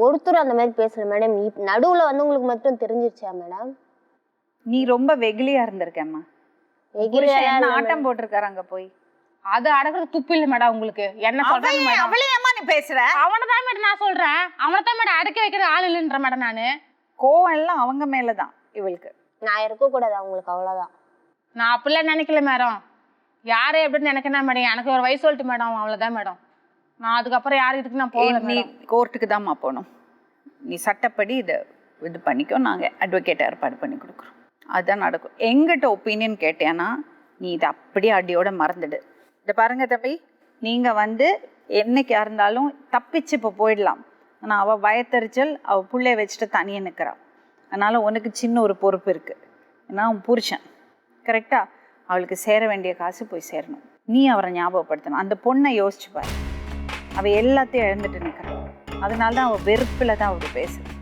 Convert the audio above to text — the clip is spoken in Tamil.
ஒருத்தர் அந்த மாதிரி பேசல மேடம். நடுவுல வந்து உங்களுக்கு மட்டும் தெரிஞ்சிருச்சா மேடம்? நீ ரொம்ப வெகுலியா இருந்திருக்கேம்மா. ஆட்டம் போட்டிருக்காரு அங்க போய். அது அடக்குறது துப்பு இல்ல மேடம் உங்களுக்கு. என்ன சொல்றீங்க? அவளையேம்மா நீ பேசுற? அவனதான் மேடம் நான் சொல்றேன். அவனதான் மேடம் அடக்கி வைக்கிற ஆள் இல்லைன்ற மேடம் நானு. கோவம் எல்லாம் அவங்க மேலதான் இவளுக்கு. நான் இருக்க கூடாது அவங்களுக்கு, அவ்வளவுதான். நான் அப்படிலாம் நினைக்கல மேடம். யாரே எப்படின்னு நினைக்கிறேன் மேடம். எனக்கு ஒரு வயசு சொல்லிட்டு மேடம், அவ்வளவுதான் மேடம். நான் அதுக்கப்புறம் யாரு இதுக்கு நான் போகல. நீ கோர்ட்டுக்கு தான்மா போகணும். நீ சட்டப்படி இதை இது பண்ணிக்கோ, நாங்கள் அட்வொகேட் ஏற்பாடு பண்ணி கொடுக்குறோம். அதுதான் நடக்கும். எங்கிட்ட ஒப்பீனியன் கேட்டேன்னா நீ இதை அப்படியே அடியோட மறந்துடு. இதை பாருங்க தம்பி, நீங்கள் வந்து என்னைக்கா இருந்தாலும் தப்பிச்சு இப்போ போயிடலாம். ஆனால் அவள் வயத்தறிச்சல், அவள் பிள்ளைய வச்சுட்டு தனியாக நிற்கிறாள். அதனால் உனக்கு சின்ன ஒரு பொறுப்பு இருக்குது. ஏன்னா அவன் புருஷன் கரெக்டாக, அவளுக்கு சேர வேண்டிய காசு போய் சேரணும். நீ அவரை ஞாபகப்படுத்தணும். அந்த பொண்ணை யோசிச்சு பாரு, அவள் எல்லாத்தையும் இழந்துட்டு நிற்கிறாள். அதனால தான் அவள் வெறுப்பில் தான் அவள் பேசுகிறாள்.